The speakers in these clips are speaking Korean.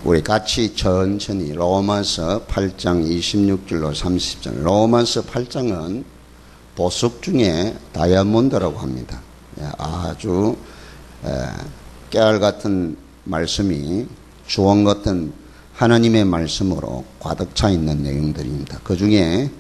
우리 같이 천천히 로마서 8장 26절로 30절. 로마서 8장은 보석 중에 다이아몬드라고 합니다. 아주 깨알 같은 말씀이 주원 같은 하나님의 말씀으로 가득 차 있는 내용들입니다. 그 중에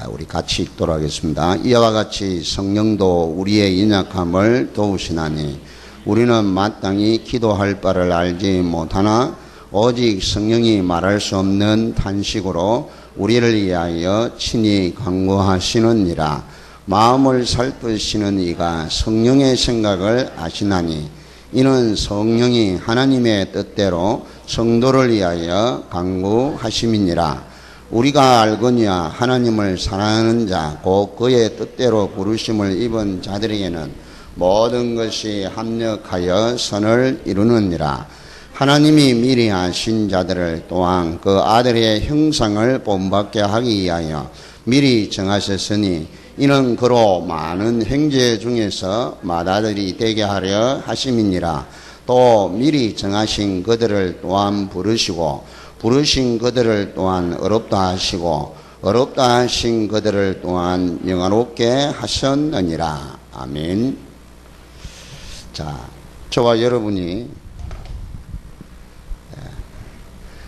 우리 같이 읽도록 하겠습니다. 이와 같이 성령도 우리의 연약함을 도우시나니 우리는 마땅히 기도할 바를 알지 못하나 오직 성령이 말할 수 없는 탄식으로 우리를 위하여 친히 간구하시느니라. 마음을 살피시는 이가 성령의 생각을 아시나니 이는 성령이 하나님의 뜻대로 성도를 위하여 간구하심이니라. 우리가 알거니와 하나님을 사랑하는 자 곧 그의 뜻대로 부르심을 입은 자들에게는 모든 것이 합력하여 선을 이루느니라. 하나님이 미리 하신 자들을 또한 그 아들의 형상을 본받게 하기 위하여 미리 정하셨으니 이는 그로 많은 형제 중에서 맏아들이 되게 하려 하심이니라. 또 미리 정하신 그들을 또한 부르시고 부르신 그들을 또한 어렵다 하시고 어렵다 하신 그들을 또한 영화롭게 하셨느니라. 아멘. 자, 저와 여러분이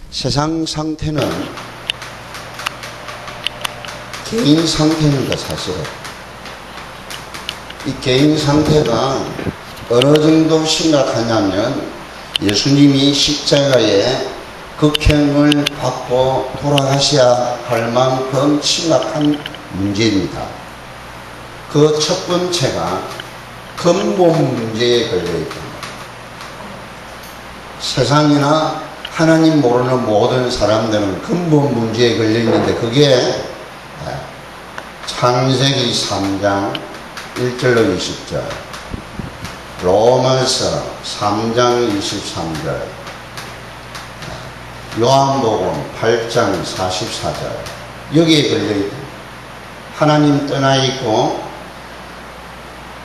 세상 상태는 개인 상태입니다. 사실은 이 개인 상태가 어느 정도 심각하냐면 예수님이 십자가에 극형을 받고 돌아가셔야 할 만큼 심각한 문제입니다. 그 첫 번째가 근본 문제에 걸려있다. 세상이나 하나님 모르는 모든 사람들은 근본 문제에 걸려있는데 그게 창세기 3장 1절로 20절, 로마서 3장 23절, 요한복음 8장 44절 여기에 걸려있다. 하나님 떠나 있고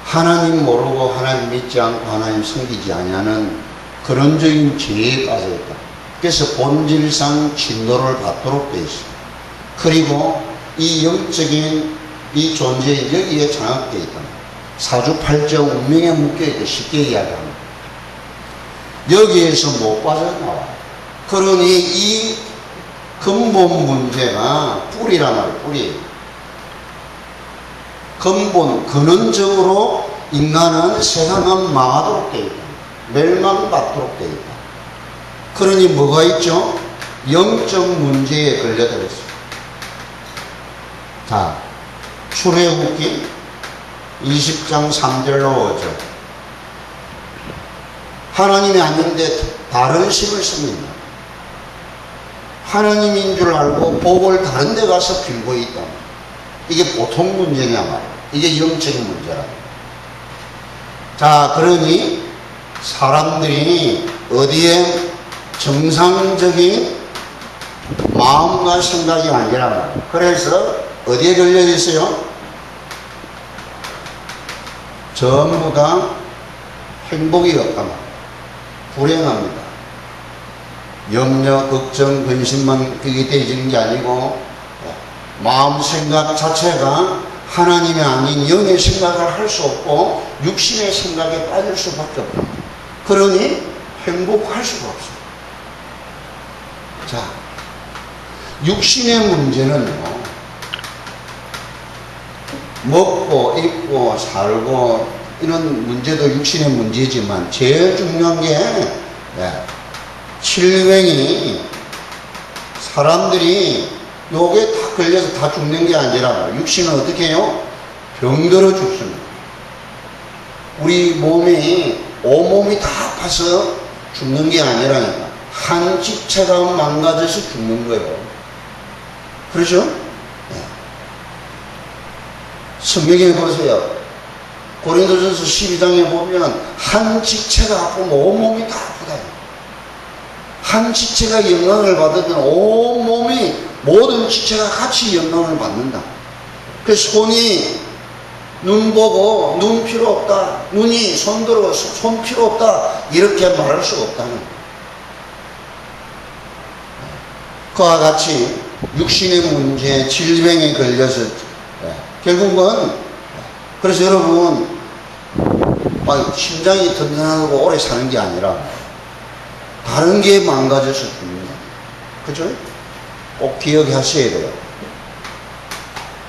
하나님 모르고 하나님 믿지 않고 하나님 섬기지 아니하는 근원적인 죄에 빠져있다. 그래서 본질상 진노를 받도록 되어 있습니다. 그리고 이 영적인 이 존재에 여기에 장악되어 있다. 사주팔자 운명에 묶여있다. 쉽게 이야기합니다. 여기에서 못 빠져나와. 그러니 이 근본 문제가 뿌리란 말이에요. 뿌리. 근본, 근원적으로 인간은 세상은 망하도록 되어 있다. 멸망받도록 되어 있다. 그러니 뭐가 있죠? 영적 문제에 걸려들었어요. 자, 출애굽기 20장 3절로 오죠. 하나님이 아닌데 다른 신을 씁니다. 하나님인 줄 알고 복을 다른 데 가서 빌고 있다. 이게 보통 문제냐 말이야. 이게 영적인 문제라. 자, 그러니 사람들이 어디에 정상적인 마음과 생각이 아니란 말이에요. 그래서 어디에 걸려 있어요? 전부 다 행복이 없단 말이에요. 불행합니다. 염려, 걱정, 근심만 그게 되어지는 게 아니고 마음 생각 자체가 하나님이 아닌 영의 생각을 할 수 없고 육신의 생각에 빠질 수밖에 없다. 그러니 행복할 수가 없어요. 자, 육신의 문제는요, 먹고 입고 살고 이런 문제도 육신의 문제지만 제일 중요한 게 질병이 사람들이 요게 다 걸려서 다 죽는 게 아니라 육신은 어떻게 해요? 병들어 죽습니다. 우리 몸이 온몸이 다 아파서 죽는 게 아니라니까 한 지체가 망가져서 죽는 거예요. 그렇죠? 네. 성경에 보세요. 고린도전서 12장에 보면 한 지체가 아프면 온몸이 다 아프다. 한 지체가 영광을 받으면 온몸이 모든 지체가 같이 영광을 받는다. 그래서 손이 눈 보고 눈 필요 없다. 눈이 손 들어 손 필요 없다. 이렇게 말할 수 없다는 거예요. 그와 같이 육신의 문제, 질병에 걸려서 결국은 그래서 여러분 심장이 든든하고 오래 사는 게 아니라 다른 게 망가져서 죽는 거예요. 그죠? 꼭 기억하셔야 돼요.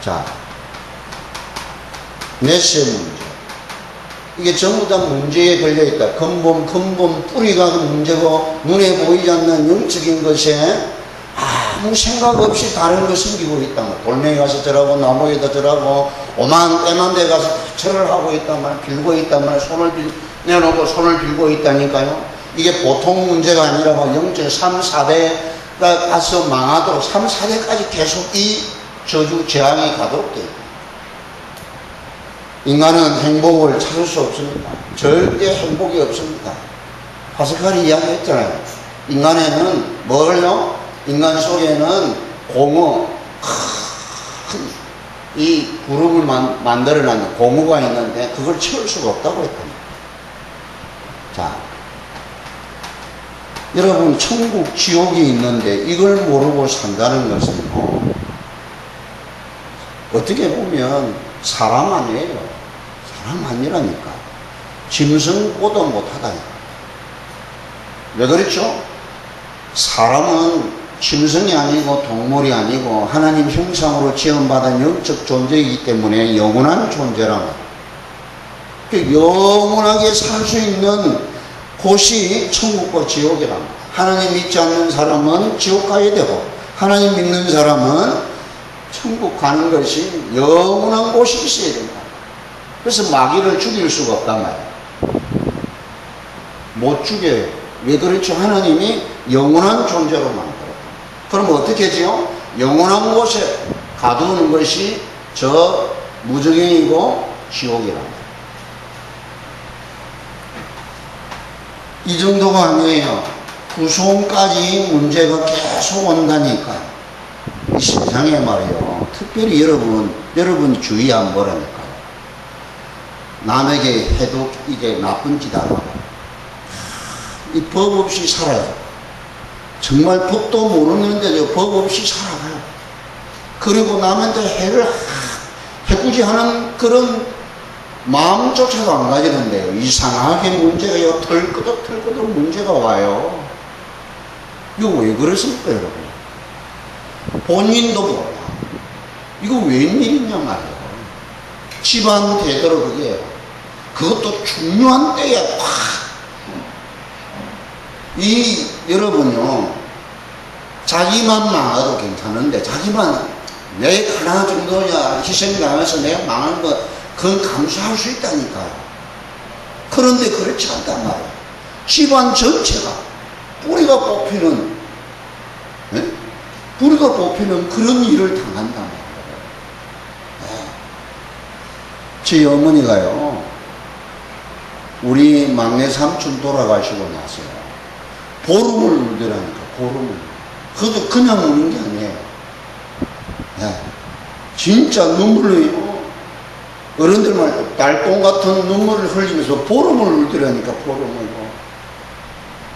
자, 넷째 문제. 이게 전부 다 문제에 걸려있다. 근본, 뿌리가 문제고, 눈에 보이지 않는 영적인 것에 아무 생각 없이 다른 거 숨기고 있단 말이야. 돌멩이 가서 절하고, 나무에다 절하고, 오만, 빼만 데 가서 절을 하고 있단 말이야. 빌고 있단 말이야. 내놓고 손을 빌고 있다니까요. 이게 보통 문제가 아니라 막 영적 3, 4대가 가서 망하도록 3, 4대까지 계속 이 저주, 재앙이 가도록 돼 있다. 인간은 행복을 찾을 수 없습니다. 절대 행복이 없습니다. 파스칼이 이야기했잖아요. 인간에는 뭘요? 인간 속에는 공허, 큰 이 구름을 만들어놨는 공허가 있는데 그걸 채울 수가 없다고 했답니다. 자, 여러분 천국, 지옥이 있는데 이걸 모르고 산다는 것은 어떻게 보면 사람 아니에요. 사람 아니라니까. 짐승보다 못하다니까. 왜 그렇죠? 사람은 짐승이 아니고 동물이 아니고 하나님 형상으로 지음받은 영적 존재이기 때문에 영원한 존재란 말이에요. 영원하게 살 수 있는 곳이 천국과 지옥이란 말이에요. 하나님 믿지 않는 사람은 지옥 가야 되고 하나님 믿는 사람은 천국 가는 것이 영원한 곳이 있어야 된다. 그래서 마귀를 죽일 수가 없단 말이에요. 못 죽여요. 왜 그렇죠? 하나님이 영원한 존재로 만들었다. 그럼 어떻게 하지요? 영원한 곳에 가두는 것이 저 무저갱이고 지옥이란 말이에요. 이 정도가 아니에요. 구속까지 문제가 계속 온다니까. 이 세상에 말이에요. 특별히 여러분 주의 안 보라니까요. 남에게 해도 이제 나쁜 짓 안 하고. 이 법 없이 살아요. 정말 법도 모르는데 법 없이 살아가요. 그리고 남한테 해꾸지하는 그런 마음조차도 안 가지는데요. 이상하게 문제가요. 털끄덕 문제가 와요. 이거 왜 그렇습니까, 여러분? 본인도 몰라. 이거 웬일이냐 말이에요. 집안 대대로 그게 그것도 중요한 때에 여러분요, 자기만 망해도 괜찮은데, 자기만 내 하나 정도냐 희생당해서 내가 망하는 거, 그건 감수할 수 있다니까요. 그런데 그렇지 않단 말이에요. 집안 전체가 뿌리가 뽑히는 그런 일을 당한단 말이에요. 제 어머니가요, 우리 막내 삼촌 돌아가시고 나서요, 보름을 울더라니까. 보름을. 그것도 그냥 우는 게 아니에요. 진짜 눈물로, 어른들 말고 달동 같은 눈물을 흘리면서 보름을 울더라니까. 보름을.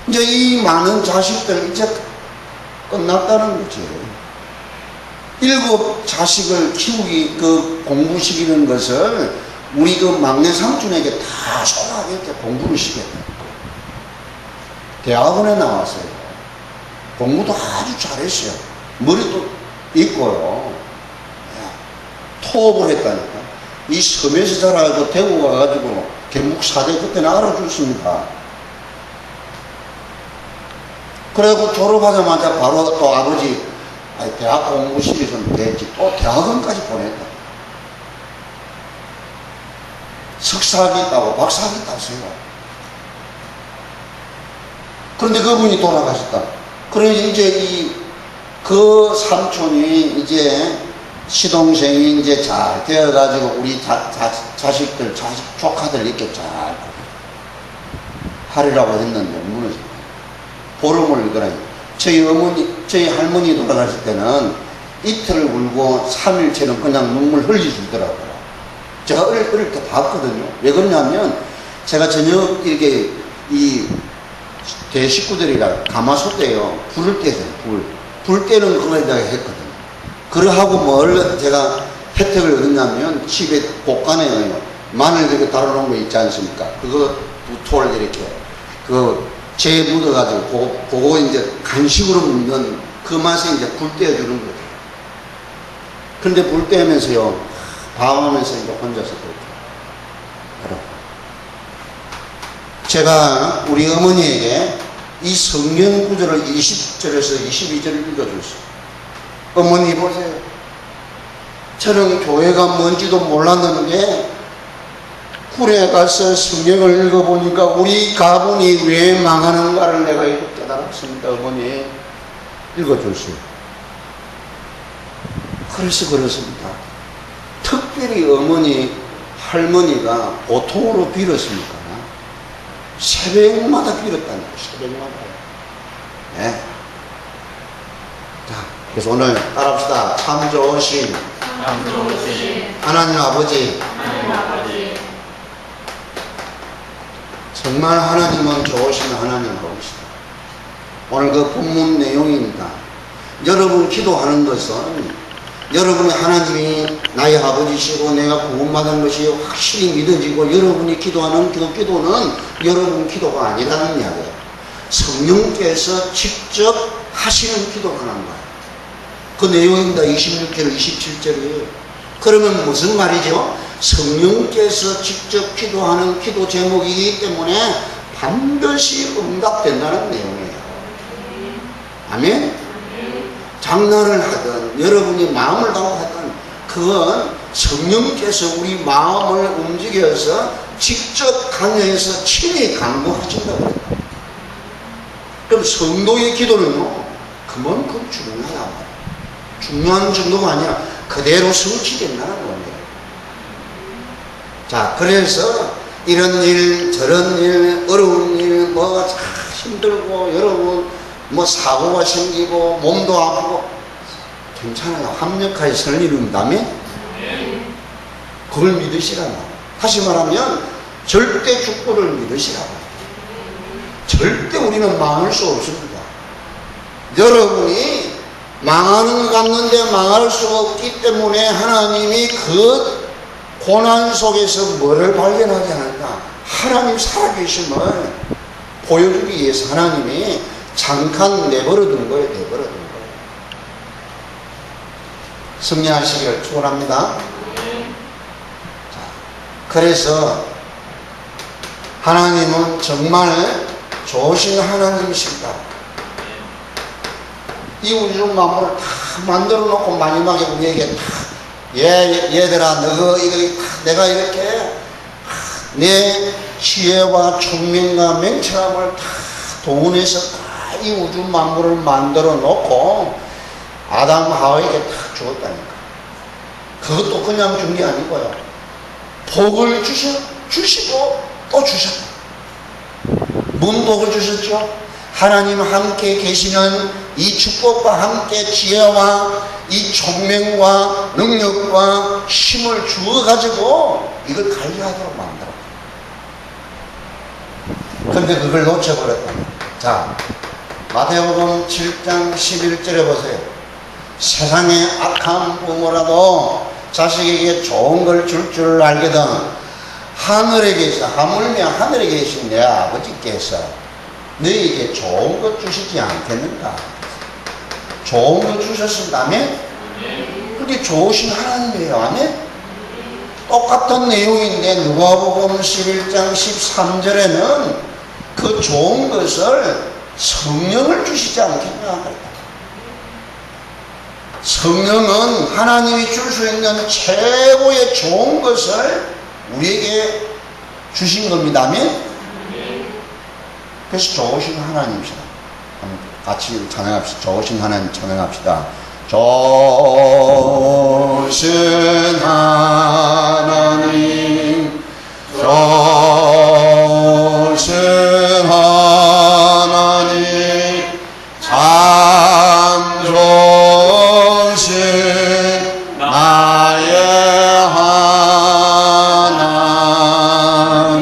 이제 이 많은 자식들 이제 끝났다는 거지. 7 자식을 키우기, 그 공부시키는 것을 우리 그 막내 삼촌에게 다 소홀하게 이렇게 공부를 시켰다. 대학원에 나왔어요. 공부도 아주 잘했어요. 머리도 있고요. 토업을 했다니까. 이 섬에서 자라가지고 대구 가가지고 개묵사대 그때는 알아줬습니다. 그래고 졸업하자마자 바로 또 아버지 대학 공부시켜서 됐지. 또 대학원까지 보냈다. 석사학위 따고 박사학위 땄어요. 그런데 그분이 돌아가셨다. 그래서 이제 그 삼촌이 이제 시동생이 이제 잘 되어가지고 우리 자식들, 조카들 이렇게 잘 하리라고 했는데 무너져. 보름을 울더라니. 저희 할머니 돌아가실 때는 이틀을 울고 3일째는 그냥 눈물 흘려주더라고요. 제가 어릴 때 봤거든요. 왜 그러냐면 제가 저녁 이렇게 이 대식구들이랑 가마솥에요. 불을 떼세요. 불. 불 때는 그걸 내가 했거든. 그러하고 뭘 제가 혜택을 얻었냐면 집에 곳간에 마늘 이렇게 달아놓은 거 있지 않습니까? 그거 부토를 이렇게 재 묻어가지고 그거 이제 간식으로 먹는 그 맛에 이제 불 떼어주는 거죠. 근데 불 떼면서요, 방황하면서 이제 혼자서 그렇게. 제가 우리 어머니에게 이 성경 구절을 20절에서 22절을 읽어줬어요. 어머니 보세요. 저는 교회가 뭔지도 몰랐는데 굴에 가서 성경을 읽어보니까 우리 가문이 왜 망하는가를 내가 이렇게 깨달았습니다. 어머니 읽어줬어요. 그래서 그렇습니다. 특별히 어머니 할머니가 보통으로 빌었습니까? 새벽마다 빌었다니까. 새벽마다. 네. 자, 그래서 오늘 따라합시다. 참 좋으신 하나님 아버지. 정말 하나님은 좋으신 하나님이시다. 오늘 그 본문 내용입니다. 여러분 기도하는 것은 여러분이 하나님이 나의 아버지시고 내가 구원받은 것이 확실히 믿어지고 여러분이 기도하는 기도는 여러분 기도가 아니라는 이야기예요. 성령께서 직접 하시는 기도라는 거예요. 그 내용입니다. 26절, 27절이에요. 그러면 무슨 말이죠? 성령께서 직접 기도하는 기도 제목이기 때문에 반드시 응답된다는 내용이에요. 아멘? 장난을 하든 여러분이 마음을 담고 하든 그건 성령께서 우리 마음을 움직여서 직접 강요해서 친히 강구하신다고 그래요. 그럼 성도의 기도는요, 그만큼 중요하단 말이에요. 중요한 정도가 아니라 그대로 성취된다는 겁니다. 자, 그래서 이런 일, 저런 일, 어려운 일, 뭐 힘들고 여러분 뭐 사고가 생기고 몸도 아프고 괜찮아요. 합력하여 설 일은 다음에 그걸 믿으시라고. 다시 말하면 절대 축복을 믿으시라고. 절대 우리는 망할 수 없습니다. 여러분이 망하는 것 같는데 망할 수가 없기 때문에 하나님이 그 고난 속에서 뭐를 발견하지 않을까? 하나님 살아계심을 보여주기 위해서 하나님이 잠깐 내버려둔 거예요. 내버려둔 거예요. 승리하시기를 축원합니다. 자, 그래서 하나님은 정말 좋으신 하나님이십니다. 이 우주 만물을 다 만들어 놓고 마지막에 우리에게 다 얘들아 너 이거 내가 이렇게 내 지혜와 총명과 맹철함을 다 동원해서 다 이 우주 만물을 만들어 놓고 아담 하와에게 다 주었다니까. 그것도 그냥 준 게 아니고요, 복을 주시고 또 주셨다. 뭔 복을 주셨죠? 하나님 함께 계시는 이 축복과 함께 지혜와 이 총명과 능력과 힘을 주어가지고 이걸 관리하도록 만들었다. 근데 그걸 놓쳐버렸다. 자, 마태복음 7장 11절에 보세요. 세상에 악한 부모라도 자식에게 좋은 걸 줄 줄 알거든 하늘에 계셔, 하물며 하늘에 계신 내 아버지께서 너에게 좋은 것 주시지 않겠는가? 좋은 것 주셨다며? 그게 좋으신 하나님이에요. 아멘? 똑같은 내용인데 누가복음 11장 13절에는 그 좋은 것을 성령을 주시지 않겠냐? 성령은 하나님이 줄 수 있는 최고의 좋은 것을 우리에게 주신 겁니다. 아멘? 그래서 좋으신 하나님이시다. 같이 찬양합시다. 좋으신 하나님 찬양합시다. 좋으신 하나님, 좋으신 하나님, 참 좋으신 나의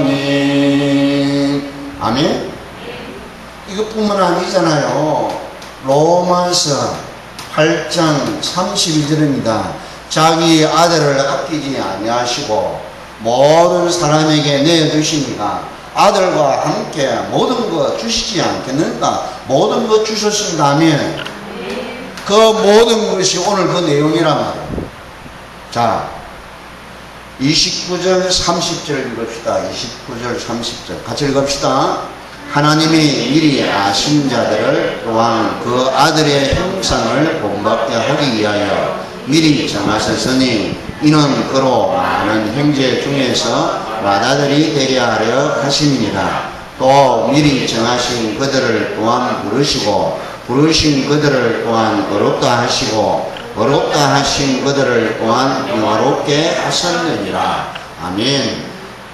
하나님. 아멘? 이것뿐만 아니잖아요. 로마서 8장 32절입니다. 자기 아들을 아끼지 아니하시고 모든 사람에게 내어주시니까 아들과 함께 모든 것 주시지 않겠는가? 모든 것 주셨습니다면 그 모든 것이 오늘 그 내용이란 말이에요. 자, 29절 30절 읽읍시다. 29절 30절 같이 읽읍시다. 하나님이 미리 아신 자들을 또한 그 아들의 형상을 본받게 하기 위하여 미리 정하셨으니 이는 그로 많은 형제 중에서 맏아들이 되게 하려 하심이니라. 또 미리 정하신 그들을 또한 부르시고 부르신 그들을 또한 어렵다 하시고 어렵다 하신 그들을 또한 영화롭게 하셨느니라. 아멘.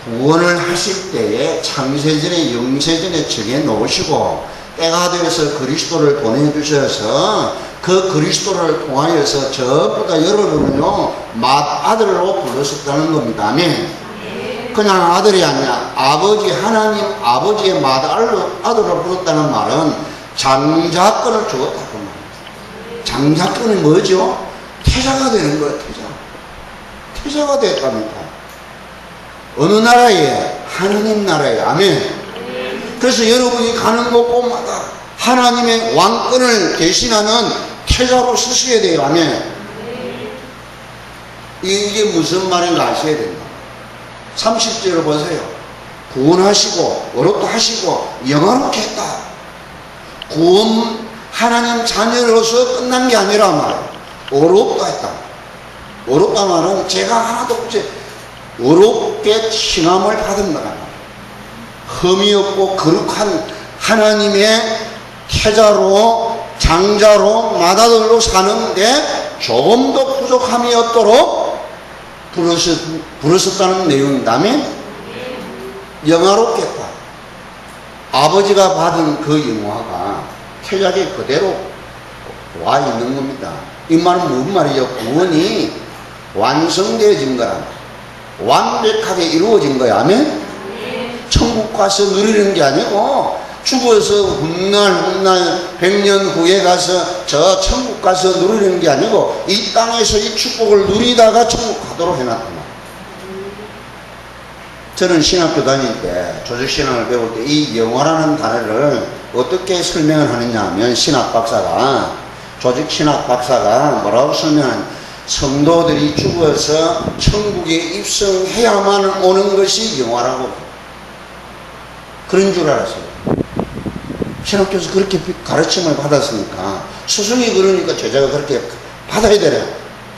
구원을 하실 때에 창세전에 영세전에 정해 놓으시고 때가 되어서 그리스도를 보내주셔서 그 그리스도를 통하여서 저보다 여러분은요 맏아들로 불렀었다는 겁니다. 아멘. 그냥 아들이 아니라 아버지 하나님 아버지의 맏아들로 불렀다는 말은 장자권을 주었다고 말입니다. 장자권이 뭐죠? 태자가 되는 거예요. 태자가 됐답니다. 어느 나라에? 하나님 나라에. 아멘. 그래서 여러분이 가는 곳곳마다 하나님의 왕권을 대신하는 태자로 쓰셔야 돼요. 아멘. 이게 무슨 말인가 아셔야 된다. 30절을 보세요. 구원하시고 어렵다 하시고 영화롭게 했다. 구원 하나님 자녀로서 끝난 게 아니라 말이에요. 어렵다 했다. 어렵다 말은 제가 하나도 없지 어렵게 칭함을 받은 거라. 흠이 없고 거룩한 하나님의 태자로 장자로 맏아들로 사는데 조금 더 부족함이 없도록 부르셨다는 내용이라면 영화롭겠다. 아버지가 받은 그 영화가 태자에 그대로 와 있는 겁니다. 이 말은 무슨 말이죠? 구원이 완성되어진 거라. 완벽하게 이루어진 거야. 아멘? 천국 가서 누리는 게 아니고 죽어서 훗날 100년 후에 가서 저 천국 가서 누리는 게 아니고 이 땅에서 이 축복을 누리다가 천국 가도록 해놨단 말이야. 저는 신학교 다닐 때 조직신학을 배울 때 이 영화라는 단어를 어떻게 설명을 하느냐 하면 신학 박사가 조직신학 박사가 뭐라고 설명하냐, 성도들이 죽어서 천국에 입성해야만 오는 것이 영화라고 그런 줄 알았어요. 신학교에서 그렇게 가르침을 받았으니까 스승이 그러니까 제자가 그렇게 받아야 되래.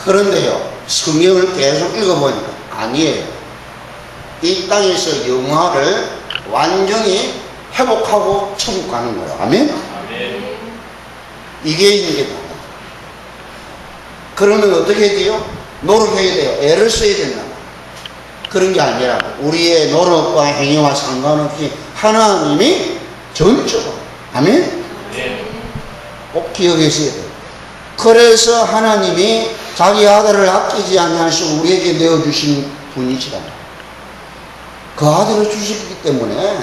그런데요 성경을 계속 읽어보니까 아니에요. 이 땅에서 영화를 완전히 회복하고 천국 가는 거예요. 아멘? 이게 이제 그러면 어떻게 해야 돼요? 노력해야 돼요. 애를 써야 된다. 그런 게 아니라 우리의 노력과 행위와 상관없이 하나님이 전적으로 아멘? 꼭 기억하셔야 돼요. 그래서 하나님이 자기 아들을 아끼지 아니하시고 우리에게 내어주신 분이시다. 그 아들을 주시기 때문에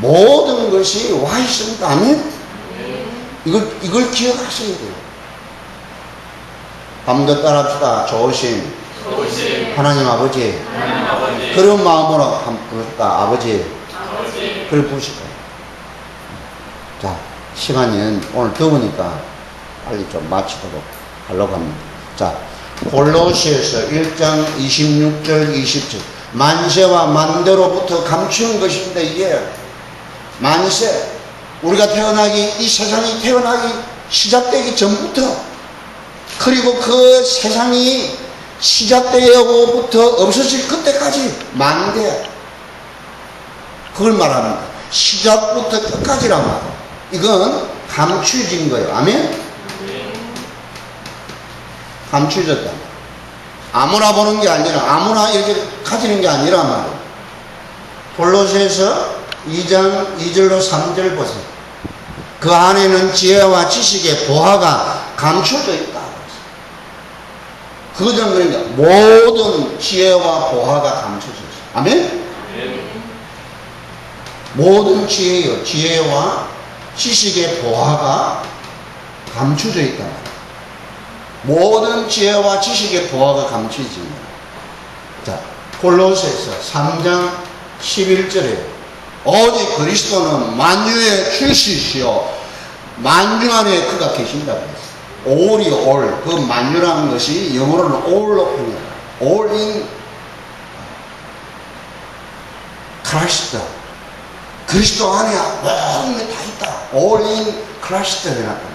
모든 것이 와 있습니다. 아멘? 이걸 기억하셔야 돼요. 한 번 더 따라합시다. 좋으신 하나님 아버지. 그런 마음으로 한번 부를까? 아버지. 그걸 부르실 거예요. 자, 시간이 오늘 더우니까 빨리 좀 마치도록 하려고 합니다. 자, 골로새서 1장 26절 20절 만세와 만대로부터 감추는 것입니다. 이게 만세, 우리가 이 세상이 태어나기 시작되기 전부터, 그리고 그 세상이 시작되고부터 없어질 그때까지 만대, 그걸 말합니다. 시작부터 끝까지란 말이에요. 이건 감추어진 거예요. 아멘? 감추어졌다. 아무나 보는 게 아니라, 아무나 이렇게 가지는 게 아니라 말이에요. 골로새서 2장 2절로 3절 보세요. 그 안에는 지혜와 지식의 보화가 감춰져 있다. 그것은 그러니까 모든 지혜와 보화가 감춰져 있어요. 아멘? 모든 지혜와 지식의 보화가 감춰져 있다. 모든 지혜와 지식의 보화가 감추어집니다. 자, 골로새서 3장 11절에 오직 그리스도는 만유의 출시시요 만유 안에 그가 계신다고 했어요. all이 all, 그 만유라는 것이 영어로는 all로 표현해요. all in Christ. 그리스도 안에 모든 게 다 있다. all in Christ 해놨다.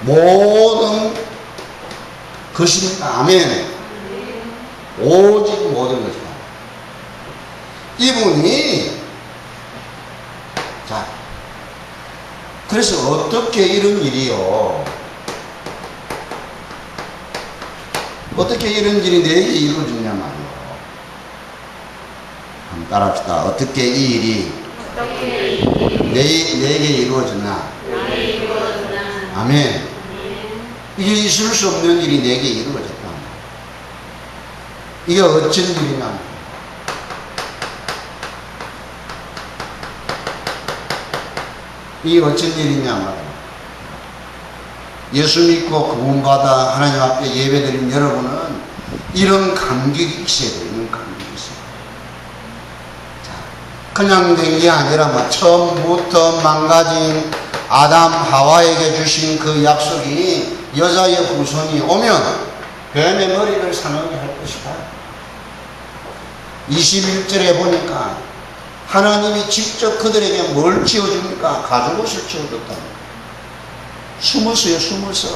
모든 것입니다. 아멘. 오직 모든 것이다. 이분이 자, 그래서 어떻게 이런 일이요? 어떻게 이런 일이 내게 이루어지냐 말이요. 한번 따라합시다. 어떻게 이 일이 내게 이루어졌나? 아멘. 이게 있을 수 없는 일이 내게 이루어졌다. 이게 어쩐 일이냐? 이게 어쩐 일이냐 말이야. 예수 믿고 구원받아 하나님 앞에 예배드린 여러분은 이런 감격이 있어야 돼요. 이런 감격이 있어요. 자, 그냥 된 게 아니라 뭐 처음부터 망가진 아담 하와에게 주신 그 약속이 여자의 후손이 오면 뱀의 머리를 상하게 할 것이다. 21절에 보니까 하나님이 직접 그들에게 뭘 지어줍니까? 가죽옷을 지어줬다. 숨었어요. 숨었어.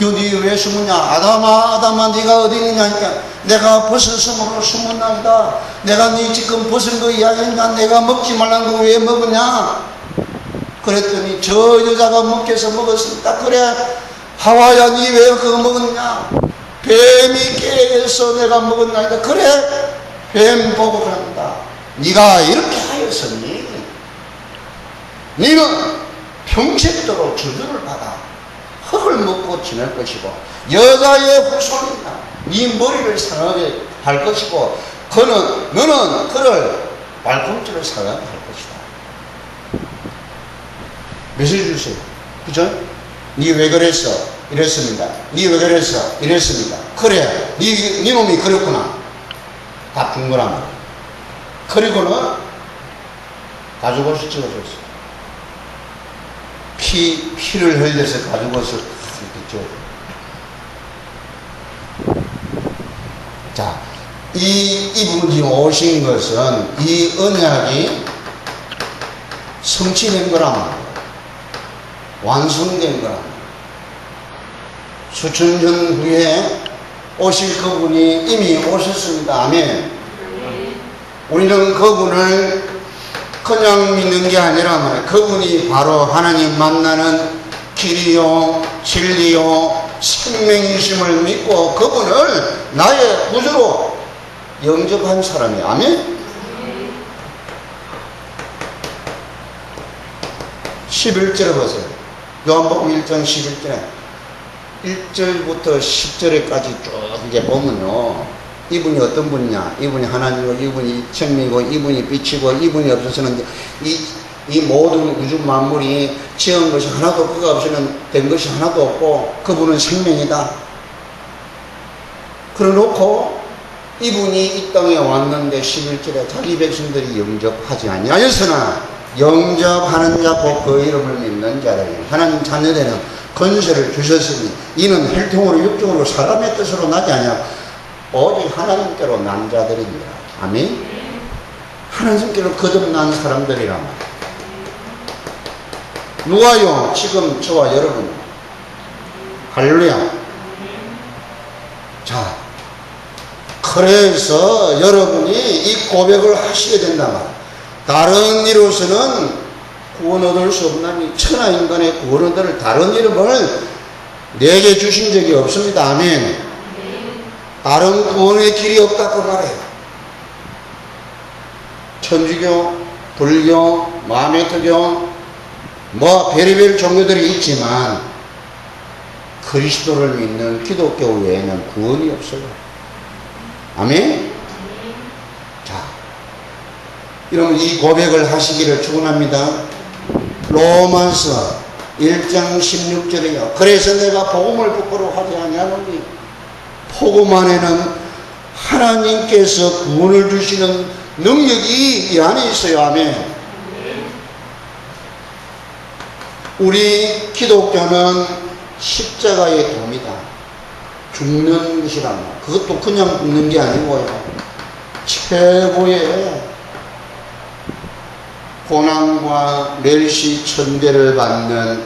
니 왜 숨었냐? 아담아 네가 어디 있느냐니까 내가 벗었으므로 숨었나이다. 내가 네 지금 벗은 거 이야기하니까 내가 먹지 말라는 거 왜 먹었냐? 그랬더니 저 여자가 먹겠어 먹었습니다. 그래 하와야 니 왜 그거 먹었냐? 뱀이 깨서 내가 먹었나이다. 그래 뱀 보고 그럽니다. 네가 이렇게 하였으니 너는 평생도록 저주를 받아 흙을 먹고 지낼 것이고 여자의 후손이다. 네 머리를 상하게 할 것이고 너는 그를 발꿈치를 상하게 할 것이다. 메시지 주세요. 그죠? 니 왜 그랬어? 이랬습니다. 니 왜 그랬어? 이랬습니다. 그래 니 놈이 그랬구나. 다 준 거란 말이야. 그리고는 가죽옷을 찍어줬어. 피를 흘려서 가죽옷을 이렇게 찍어줘. 자, 이분이 오신 것은 이 언약이 성취된 거란 말이야. 완성된 거란 말이야. 수천 년 후에 오실 그분이 이미 오셨습니다. 아멘. 우리는 그분을 그냥 믿는 게 아니라 말이야. 그분이 바로 하나님 만나는 길이요 진리요 생명이심을 믿고 그분을 나의 구주로 영접한 사람이에요. 아멘. 11절에 보세요. 요한복음 1장 11절에 1절부터 10절에까지 쭉 이제 보면요. 이분이 어떤 분이냐? 이분이 하나님이고, 이분이 생명이고, 이분이 빛이고, 이분이 없어서는 이 모든 우주 만물이 지은 것이 하나도 그가 없이는 된 것이 하나도 없고, 그분은 생명이다. 그래 놓고 이분이 이 땅에 왔는데 11절에 자기 백성들이 영접하지 아니하였으나 영접하는 자 곧 그 이름을 믿는 자들에게 하나님 자녀들은 권세를 주셨으니 이는 혈통으로 육종으로 사람의 뜻으로 나지 아니하고 오직 하나님께로 난 자들입니다. 아멘. 하나님께로 거듭난 사람들이란 말이에요. 누가요? 지금 저와 여러분. 할렐루야. 자, 그래서 여러분이 이 고백을 하시게 된단 말이에요. 다른 이로서는 구원 얻을 수 없나니 천하 인간의 구원 얻을 다른 이름을 내게 주신 적이 없습니다. 아멘. 다른 구원의 길이 없다고 말해요. 천주교, 불교, 마메트교 뭐 별의별 종교들이 있지만 그리스도를 믿는 기독교 외에는 구원이 없어요. 아멘. 자, 여러분 이 고백을 하시기를 축원합니다. 로마서 1장 16절에요. 그래서 내가 복음을 부끄러워하지 아니하노니 복음 안에는 하나님께서 구원을 주시는 능력이 이 안에 있어요. 아멘. 우리 기독교는 십자가의 도입니다. 죽는 것이란 말. 그것도 그냥 죽는 게 아니고요. 최고의 고난과 멸시 천대를 받는,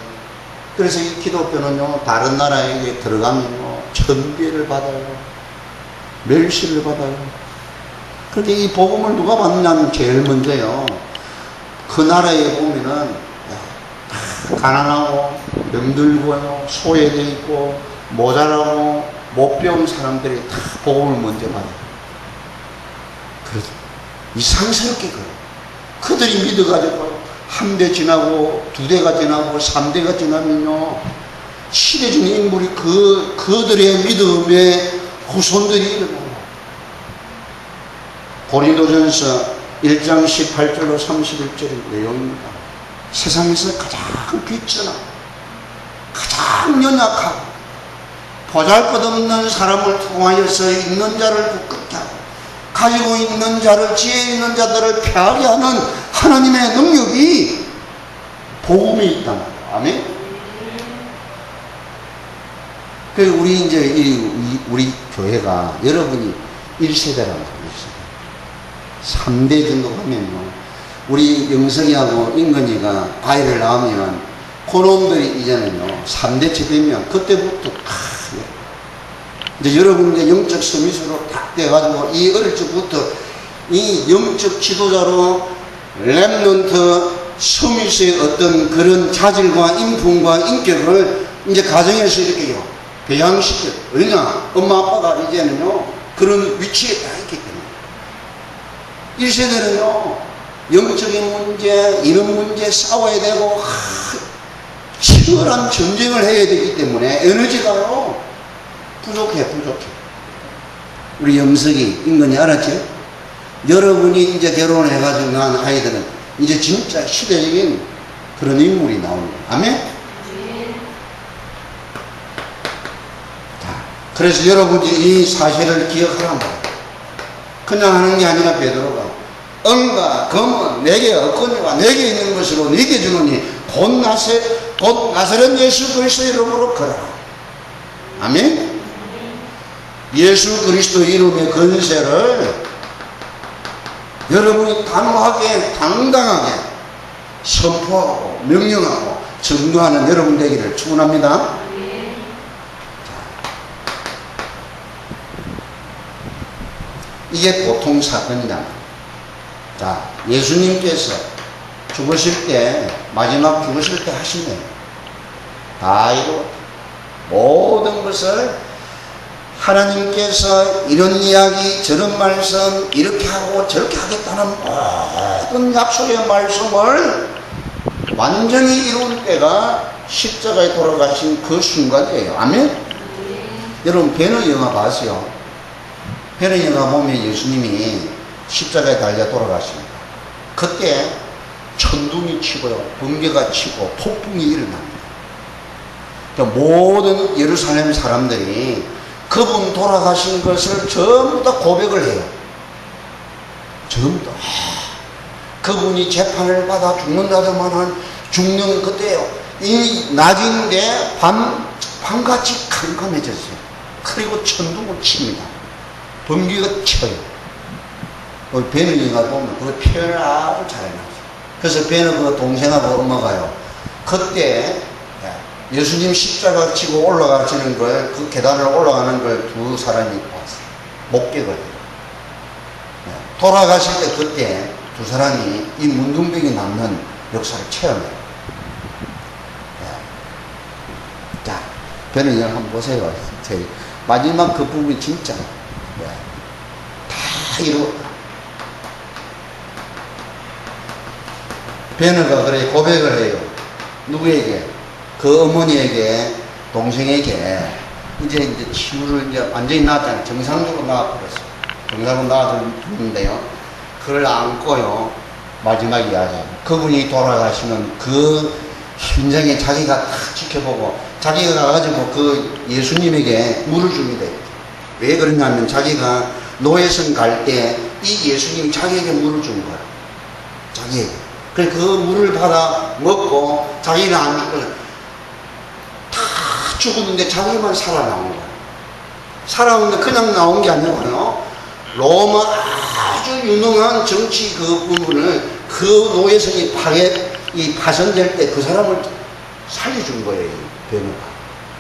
그래서 이 기독교는요, 다른 나라에 들어가면요, 천대를 받아요. 멸시를 받아요. 그런데 이 복음을 누가 받느냐면 제일 먼저요, 그 나라에 보면은 가난하고 병들고요, 소외되어 있고 모자라고 못 배운 사람들이 다 복음을 먼저 받아요. 그래서 이상스럽게 그래요. 그들이 믿어가지고 한 대 지나고 두 대가 지나고 3대가 지나면요, 친해진 인물이 그들의 믿음의 후손들이 일어나요. 고린도전서 1장 18절로 31절의 내용입니다. 세상에서 가장 비천하고 가장 연약하고 보잘것없는 사람을 통하여서 있는 자를 굳건케 하고 가지고 있는 자를, 지혜 있는 자들을 폐하게 하는 하나님의 능력이 복음에 있단 말이에요. 아멘? 그래서 우리 이제 우리 교회가 여러분이 1세대라고 그랬어요. 3대 정도 하면요, 우리 영석이하고 인건이가 과외를 나오면 그놈들이 이제는요 3대째 되면 그때부터 이제 여러분 이제 영적 서밋으로 딱 돼가지고 이 어릴 적부터 이 영적 지도자로 렘넌트 서밋의 어떤 그런 자질과 인품과 인격을 이제 가정에서 이렇게요 배양시켜. 왜냐? 엄마 아빠가 이제는요 그런 위치에 다 있기 때문에. 1세대는요 영적인 문제, 이런 문제 싸워야 되고 치열한 전쟁을 해야 되기 때문에 에너지가요 부족해. 우리 영석이, 인건이 알았죠? 여러분이 이제 결혼해가지고 낳은 아이들은 이제 진짜 시대적인 그런 인물이 나오는 거예요. 아멘? 자, 그래서 여러분이 이 사실을 기억하란 말이에요. 그냥 하는 게 아니라 베드로가 은과 금은 내게 없거니와 내게 있는 것으로 네게 주노니 곧 나사렛 예수 그리스도 이름으로 걸어라. 아멘? 예수 그리스도 이름의 권세를 여러분이 단호하게 당당하게 선포하고 명령하고 증거하는 여러분 되기를 축원합니다. 이게 보통 사건이다. 자, 예수님께서 죽으실 때, 마지막 죽으실 때 하신 다 이거 모든 것을 하나님께서 이런 이야기, 저런 말씀, 이렇게 하고 저렇게 하겠다는 모든 약속의 말씀을 완전히 이룬 때가 십자가에 돌아가신 그 순간이에요. 아멘? 여러분, 배너 영화 봤어요? 배너 영화 보면 예수님이 십자가에 달려 돌아가십니다. 그때 천둥이 치고요, 번개가 치고 폭풍이 일어납니다. 모든 예루살렘 사람들이 그분 돌아가신 것을 전부 다 고백을 해요. 전부 다. 그분이 재판을 받아 죽는다더만은 죽는 그때요. 이 낮인데 밤같이 캄캄해졌어요. 그리고 천둥을 칩니다. 번개가 쳐요. 배너가 보면 그 표현을 아주 잘 해놨어요. 그래서 배너 그 동생하고 엄마가요, 그때 예수님 십자가 치고 올라가시는 걸, 그 계단을 올라가는 걸 두 사람이 봤어요. 목격을 해요. 돌아가실 때 그때 두 사람이 이 문둥병이 남는 역사를 체험해요. 자, 배너를 한번 보세요. 마지막 그 부분이 진짜 다 이루었다. 베너가 그래 고백을 해요. 누구에게? 그 어머니에게, 동생에게. 이제 치유를 이제 완전히 나았잖아요. 정상적으로 나와버렸어요. 정상적으로 나왔는데요. 그걸 안고요, 마지막 이야기. 그분이 돌아가시는 그 현장에 자기가 딱 지켜보고 자기가 가가지고 그 예수님에게 물을 줍니다. 왜 그러냐면 자기가 노예성 갈 때 이 예수님이 자기에게 물을 준 거야. 자기에게. 그래서 그 물을 받아 먹고 자기는 안 죽거든. 다 죽었는데 자기만 살아나온 거야. 살아오는데 그냥 나온 게 아니고요. 로마 아주 유능한 정치 그 부분을 그 노예성이 파손될 때 그 사람을 살려준 거예요. 변호가.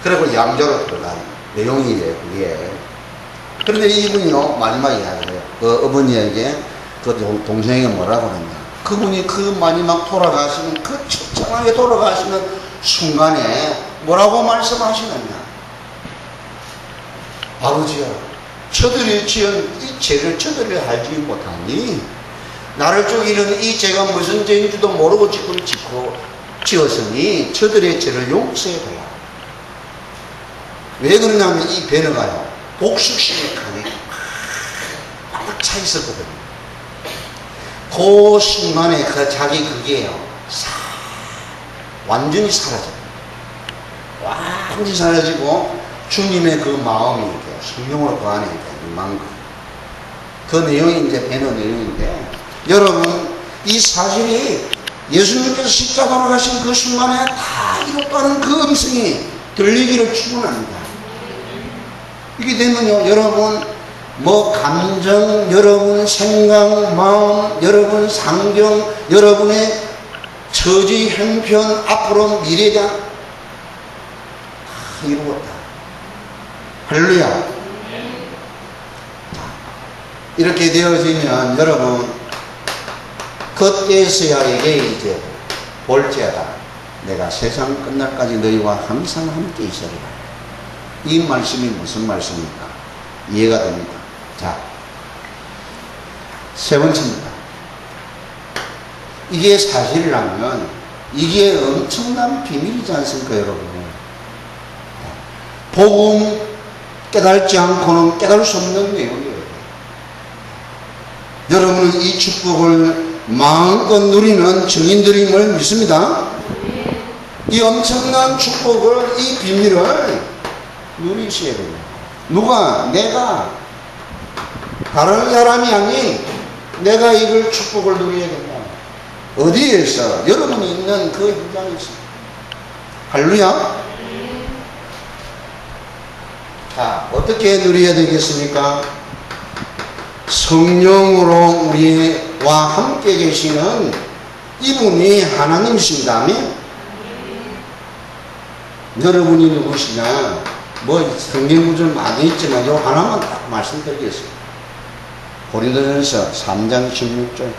그리고 양자로 들어간 내용이에요. 그게. 그런데 이분이요 마지막에 이야기해요. 그 어머니에게 그 동생에게 뭐라고 그러냐. 그분이 그 마지막 돌아가시는 그 처참하게 돌아가시는 순간에 뭐라고 말씀하시느냐. 아버지야, 저들이 지은 이 죄를 저들이 알지 못하니 나를 죽이는 이 죄가 무슨 죄인지도 모르고 지금 지었으니 저들의 죄를 용서해달라. 왜 그러냐면 이 베너가요 복수심에 강해 꽉 차 있었거든요. 그 순간에 그 자기 그게요 완전히 사라져요. 완전히 사라지고 주님의 그 마음이 이렇게 성령으로 그 안에 임한 거. 그 내용이 이제 베너 내용인데, 여러분 이 사실이 예수님께서 십자가 돌아가신 그 순간에 다 이뤘다는 그 음성이 들리기를 축원합니다. 이게 되면요 여러분 뭐 감정, 여러분 생각, 마음, 여러분 상경, 여러분의 처지, 형편, 앞으로 미래에 대한 다 이루었다. 할렐루야. 이렇게 되어지면 여러분 그때서야 이게 이제 볼지어다 내가 세상 끝날까지 너희와 항상 함께 있으리라. 이 말씀이 무슨 말씀입니까? 이해가 됩니다. 자, 세 번째입니다. 이게 사실이라면 이게 엄청난 비밀이지 않습니까, 여러분? 복음 깨달지 않고는 깨달을 수 없는 내용이에요. 여러분은 이 축복을 마음껏 누리는 증인들임을 믿습니다. 이 엄청난 축복을, 이 비밀을 누리셔야 돼요. 누가? 내가. 다른 사람이 아닌 내가 이걸 축복을 누려야 된다. 어디에서? 여러분이 있는 그 현장에서. 할렐루야. 자, 어떻게 누려야 되겠습니까? 성령으로 우리와 함께 계시는 이분이 하나님이십니다. 아멘. 여러분이 누구시냐? 뭐 성경 구절 많이 있지만 요 하나만 딱 말씀드리겠습니다. 고린도전서 3장 16절.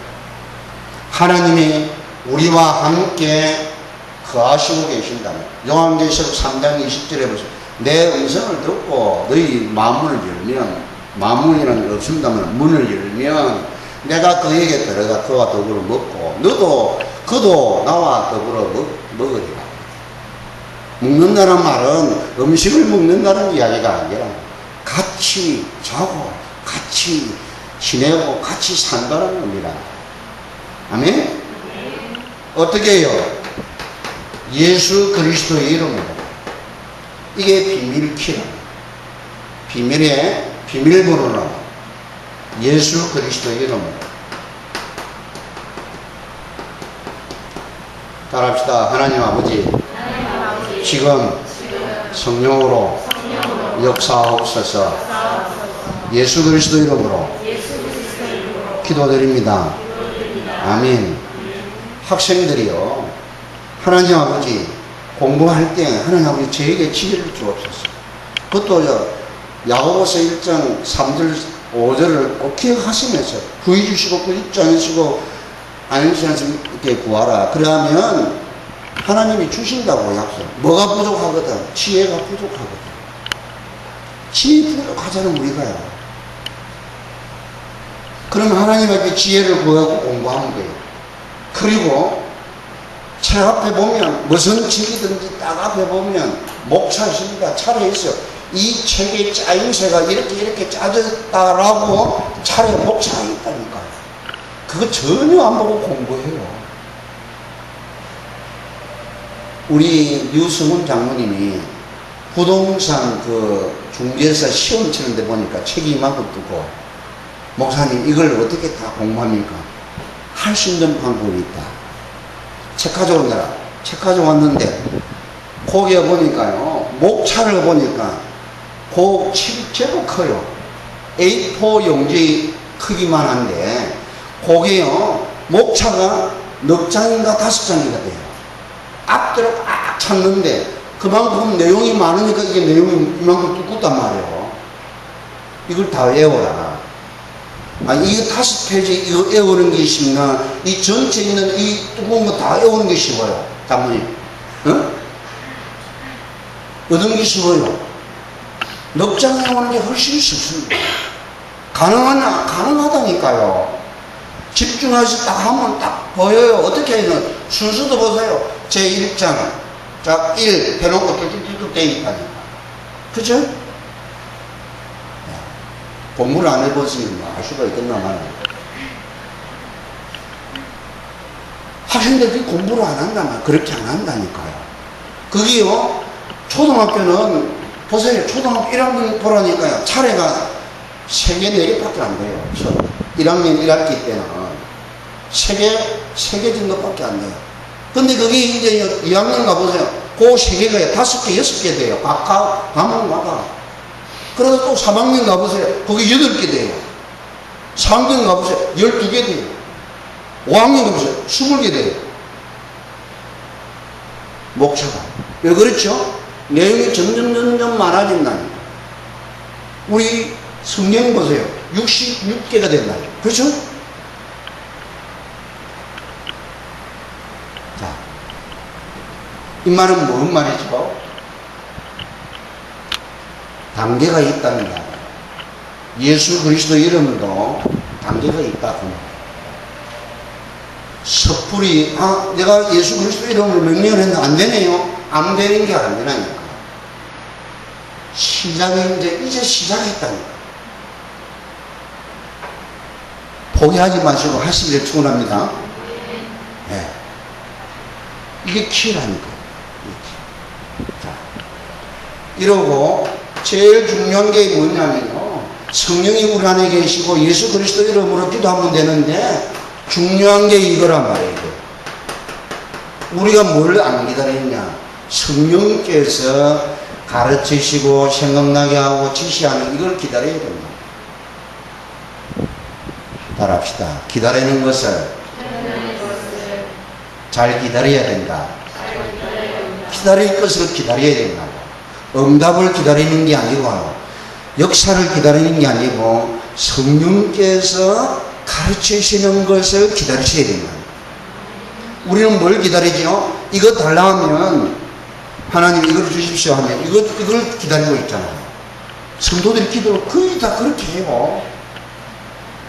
하나님이 우리와 함께 거하시고 계신다면, 요한계시록 3장 20절에 보세요. 내 음성을 듣고 너희 마음을 열면, 마음문이라는 없습니다만 문을 열면 내가 그에게 들어가 그와 더불어 먹고 너도 그도 나와 더불어 먹으리라. 먹는다는 말은 음식을 먹는다는 이야기가 아니라 같이 자고 같이 지내고 같이 산다는 겁니다. 아멘? 어떻게 해요? 예수 그리스도의 이름으로. 이게 비밀키랍니다. 비밀의 비밀번호로 예수 그리스도의 이름으로. 따라합시다. 하나님 아버지, 지금 성령으로 역사하옵소서. 예수 그리스도 이름으로 기도드립니다. 아멘. 학생들이요, 하나님 아버지 공부할 때 하나님 아버지 저에게 지혜를 주옵소서. 그것도 야고보서 1장 3절 5절을 꼭 기억하시면서 구해 주시고 구입지 않으시고 아니지 않습니까? 이렇게 구하라. 그러면 하나님이 주신다고 약속. 뭐가 부족하거든? 지혜가 부족하거든. 지혜 부족하자는 우리가요. 그럼 하나님에게 지혜를 구하고 공부하는 거예요. 그리고 책 앞에 보면 무슨 책이든지 딱 앞에 보면 목차십니다. 차례 있어요. 이 책의 짜임새가 이렇게 짜졌다라고 차례 목차가 있다니까요. 그거 전혀 안 보고 공부해요. 우리 유승훈 장모님이 부동산 그 중개사 시험 치는데 보니까 책이 이만큼 두고, 목사님 이걸 어떻게 다 공부합니까? 할 수 있는 방법이 있다. 책 가져오느라 책 가져왔는데 거기에 보니까요, 목차를 보니까 그 칩이 제법 커요. A4 용지 크기만 한데 거기에요, 목차가 넉 장인가 5장인가 돼요. 앞뒤로 꽉 찼는데 그만큼 내용이 많으니까 이게 내용이 이만큼 두껍단 말이에요. 이걸 다 외워라. 아니, 이게 5페이지 이거 외우는 게 쉽나? 이 전체 있는 이 두꺼운 거 다 외우는 게 쉬워요. 장모님. 응? 어떤 게 쉬워요? 넉 장 외우는 게 훨씬 쉽습니다. 가능하다니까요. 집중해서 딱 하면 딱 보여요. 어떻게 하면 순서도 보세요. 제1장, 자, 1 해놓고 뚝뚝뚝 되니까요. 그죠? 공부를 안 해보시면 알 수가 있겠나 말이에요. 학생들이 공부를 안 한다면 그렇게 안 한다니까요. 그게요, 초등학교는 보세요. 초등학교 1학년 보라니까요. 차례가 3개, 4개밖에 안 돼요. 1학년 1학기 때는 3개 정도밖에 안 돼요. 근데 그게 이제 2학년 가보세요. 그 3개가 5개, 6개 돼요. 각각 과목마다. 그러다 또 3학년 가보세요. 거기 8개 돼요. 4학년 가보세요. 12개 돼요. 5학년 가보세요. 20개 돼요. 목차가. 왜 그렇죠? 내용이 점점 많아진다니까. 우리 성경 보세요. 66개가 된다. 그렇죠? 자, 이 말은 뭔 말이죠? 단계가 있답니다. 예수 그리스도 이름도 단계가 있다고. 섣불리 내가 예수 그리스도 이름으로 명령을 했는데 안 되네요. 안 되는 게 안 되나니까. 시작이 이제 시작했다니까. 포기하지 마시고 하시기를 축원합니다. 네. 이게 키라니까. 자, 이러고 제일 중요한 게 뭐냐면요, 성령이 우리 안에 계시고 예수 그리스도 이름으로 기도하면 되는데 중요한 게 이거란 말이에요. 우리가 뭘 안 기다리냐? 성령께서 가르치시고 생각나게 하고 지시하는 이걸 기다려야 됩니다. 따라합시다. 기다리는 것을 잘 기다려야 된다. 기다릴 것을 기다려야 된다. 응답을 기다리는 게 아니고, 역사를 기다리는 게 아니고, 성령께서 가르치시는 것을 기다리셔야 된다. 우리는 뭘 기다리죠? 이거 달라 하면, 하나님 이걸 주십시오 하면, 이걸 기다리고 있잖아요. 성도들이 기도를 거의 다 그렇게 해요.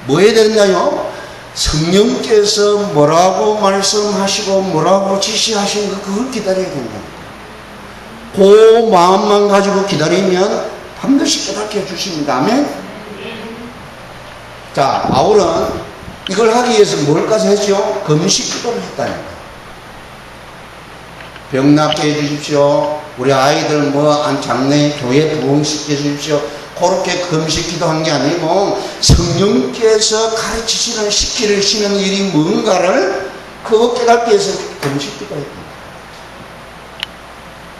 뭐 해야 되느냐요? 성령께서 뭐라고 말씀하시고, 뭐라고 지시하시는 거, 그걸 기다려야 된다. 그 마음만 가지고 기다리면 반드시 깨닫게 해주십니다. 아멘? 자, 바울은 이걸 하기 위해서 뭘까지 했죠? 금식 기도를 했다니까. 병 낫게 해주십시오. 우리 아이들 장래 교회 부흥시켜 주십시오. 그렇게 금식 기도한 게 아니고, 성령께서 가르치시는 시키시는 일이 뭔가를 그거 깨닫기 위해서 금식 기도했다.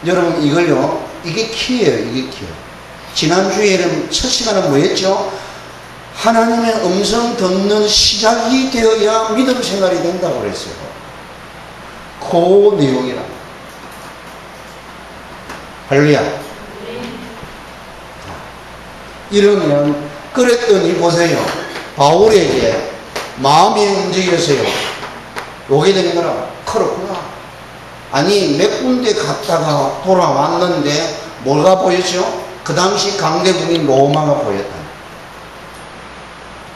여러분, 이걸요, 이게 키예요. 이게 키예요. 지난주에 첫 시간은 뭐였죠? 하나님의 음성 듣는 시작이 되어야 믿음 생활이 된다고 그랬어요. 그 내용이라. 할렐루야. 이러면, 그랬더니 보세요. 바울에게 마음이 움직여서요. 오게 된 거라. 그렇구나. 아니, 몇 군데 갔다가 돌아왔는데 뭐가 보였죠? 그 당시 강대국인 로마가 보였다.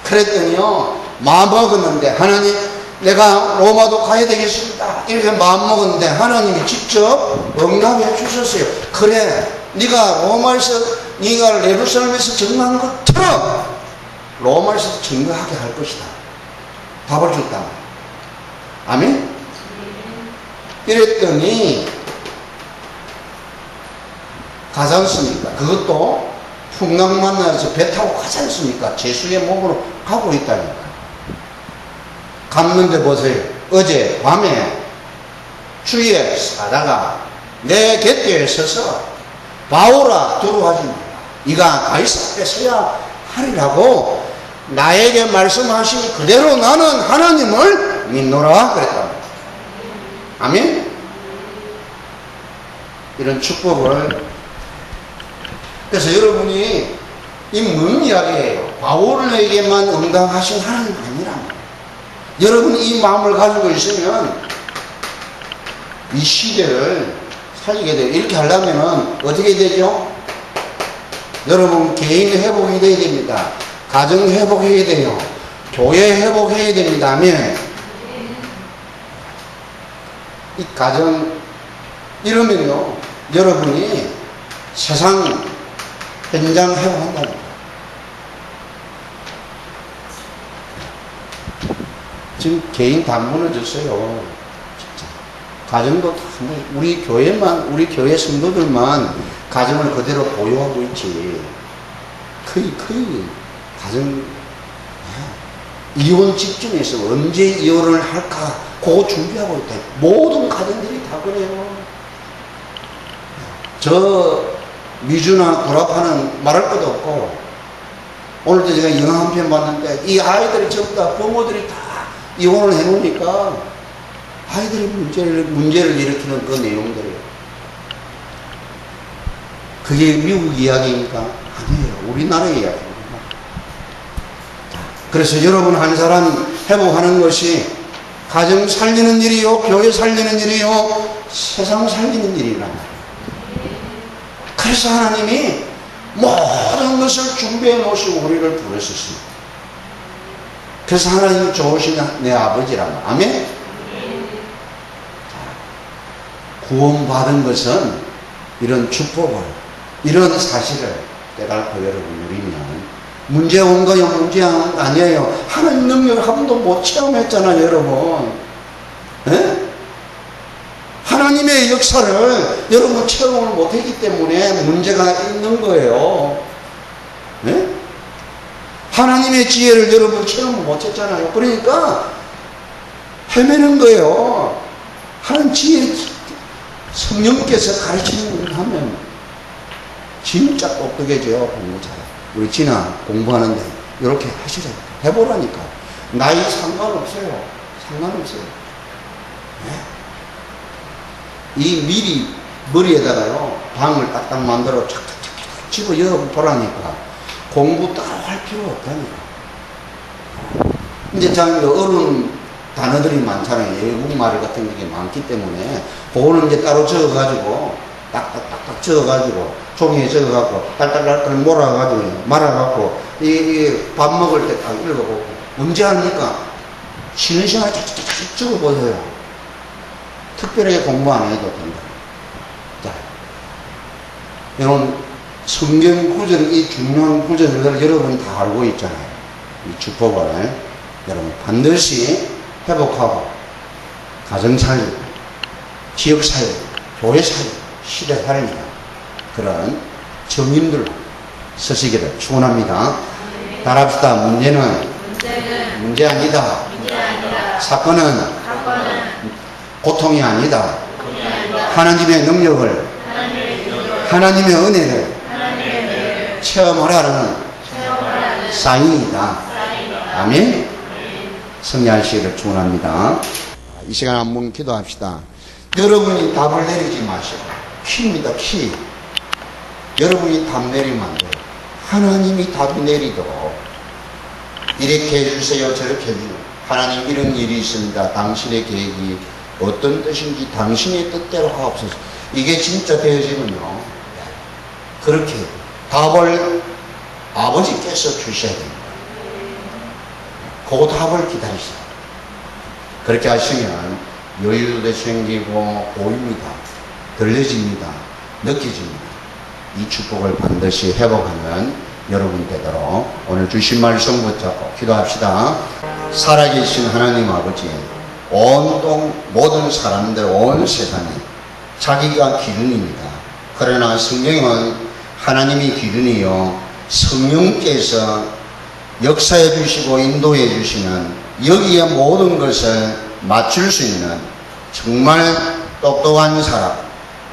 그랬더니요, 마음 먹었는데, 하나님, 내가 로마도 가야 되겠습니다. 이렇게 마음 먹었는데 하나님이 직접 응답해 주셨어요. 그래, 네가 네가 예루살렘에서 증거한 것처럼 로마에서 증거하게 할 것이다. 답을 줬다. 아멘? 이랬더니 가지 않습니까? 그것도 풍랑 만나서 배 타고 가지 않습니까? 죄수의 몸으로 가고 있다니까. 갔는데 보세요. 어제 밤에 주위에 사다가 내 곁에 서서 바오라 두루하지. 이가 가이사 앞에 서야 하리라고 나에게 말씀하신 그대로 나는 하나님을 믿노라 그랬답니다. 아멘? 이런 축복을. 그래서 여러분이 이 뭔 이야기예요? 바울에게만 응답하신 하나님 아니랍니다. 여러분이 이 마음을 가지고 있으면 이 시대를 살리게 돼요. 이렇게 하려면 어떻게 되죠? 여러분 개인 회복이 돼야 됩니다. 가정 회복해야 돼요. 교회 회복해야 됩니다. 아멘. 이 가정 이러면요 여러분이 세상 현장 회복한다는 거예요. 지금 개인 다 무너졌어요. 진짜. 가정도 다 우리 교회만, 우리 교회 성도들만 가정을 그대로 보유하고 있지. 거의 가정 이혼 직전에서 언제 이혼을 할까 그거 준비하고 있다. 모든 가정들이 다 그래요. 저 미주나 구라파는 말할 것도 없고, 오늘도 제가 영화 한 편 봤는데 이 아이들이 전부 다 부모들이 다 이혼을 해놓으니까 아이들이 문제를 일으키는 그 내용들이에요. 그게 미국 이야기입니까? 아니에요. 우리나라 이야기입니다. 그래서 여러분 한 사람 회복하는 것이 가정 살리는 일이요, 교회 살리는 일이요, 세상 살리는 일이란 말이에요. 그래서 하나님이 모든 것을 준비해 놓으시고 우리를 부르셨습니다. 그래서 하나님이 좋으신 내 아버지란 말이에요. 아멘? 구원받은 것은 이런 축복을, 이런 사실을 깨닫고 여러분 누리면 문제 온 거요, 문제 아니에요. 하나님 능력을 한 번도 못 체험했잖아요, 여러분. 에? 하나님의 역사를 여러분 체험을 못했기 때문에 문제가 있는 거예요. 에? 하나님의 지혜를 여러분 체험을 못했잖아요. 그러니까 헤매는 거예요. 하나님 지혜, 성령께서 가르치는 걸 하면 진짜 똑똑해져요, 공부 잘. 우리 진아 공부하는데 이렇게 하시라고 해보라니까. 나이 상관없어요. 상관없어요. 네? 이 미리 머리에다가요 방을 딱딱 만들어 착착착착 집어넣어 보라니까. 공부 따로 할 필요 없다니까. 이제 참 어려운 단어들이 많잖아요. 외국말 같은 게 많기 때문에 그거는 이제 따로 적어가지고 딱딱딱딱 적어가지고 종이에 적어갖고 딸딸딸딸 몰아가지고 말아갖고 이 밥 먹을 때 딱 읽어보고 언제 합니까? 쉬는 시간에 착착착착 적어보세요. 특별하게 공부 안 해도 된다. 자, 이런 성경 구절, 이 중요한 구절을 여러분 다 알고 있잖아요. 이 축복을 여러분 반드시 회복하고 가정 살리고 지역 살리고 교회 살리고 시대 살리고 그런 정인들로 서시기를 축원합니다. 따라합시다. 문제는 문제 아니다. 사건은 고통이 아니다. 하나님의 능력을, 하나님의 은혜를 체험하라는 사인이다. 아멘. 승리하시기를 축원합니다. 이 시간 한번 기도합시다. 여러분이 답을 내리지 마시고 키입니다. 키. 여러분이 답 내리면 안 돼요. 하나님이 답이 내리도록 이렇게 해주세요, 저렇게 해주세요. 하나님 이런 일이 있습니다. 당신의 계획이 어떤 뜻인지 당신의 뜻대로 하옵소서. 이게 진짜 되어지면요 그렇게 답을 아버지께서 주셔야 됩니다. 그 답을 기다리세요. 그렇게 하시면 여유도 생기고 보입니다. 들려집니다. 느껴집니다. 이 축복을 반드시 회복하는 여러분 되도록 오늘 주신 말씀 붙잡고 기도합시다. 살아계신 하나님 아버지, 모든 사람들, 온 세상에 자기가 기준입니다. 그러나 성경은 하나님이 기준이요 성령께서 역사해 주시고 인도해 주시는 여기에 모든 것을 맞출 수 있는 정말 똑똑한 사람,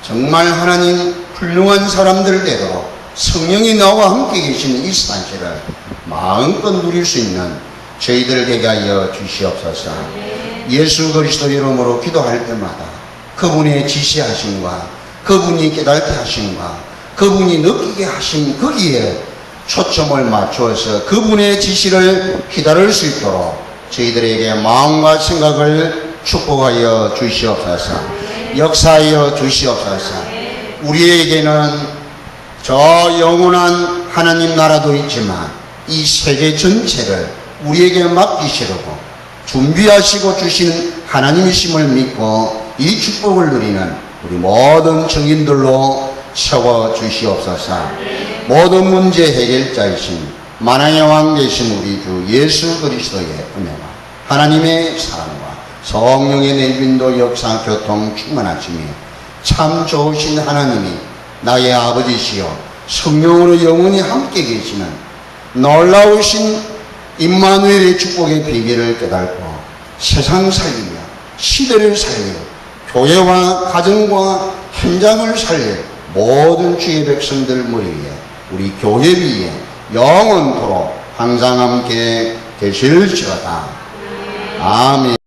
정말 하나님 훌륭한 사람들 되도록 성령이 나와 함께 계시는 이 산실을 마음껏 누릴 수 있는 저희들 되게 하여 주시옵소서. 예수 그리스도 이름으로 기도할 때마다 그분의 지시하심과 그분이 깨닫게 하심과 그분이 느끼게 하신 거기에 초점을 맞추어서 그분의 지시를 기다릴 수 있도록 저희들에게 마음과 생각을 축복하여 주시옵소서. 역사하여 주시옵소서. 우리에게는 저 영원한 하나님 나라도 있지만 이 세계 전체를 우리에게 맡기시려고 준비하시고 주신 하나님이심을 믿고 이 축복을 누리는 우리 모든 증인들로 세워 주시옵소서. 모든 문제 해결자이신 만왕의 왕 되신 우리 주 예수 그리스도의 은혜와 하나님의 사랑과 성령의 내빈도 역사 교통 충만하심이 참 좋으신 하나님이 나의 아버지시여 성령으로 영원히 함께 계시는 놀라우신 임마누엘의 축복의 비밀을 깨닫고 세상 살리며 시대를 살리며 교회와 가정과 현장을 살릴 모든 주의 백성들 머리 위에 우리 교회 위에 영원토록 항상 함께 계실지어다. 아멘.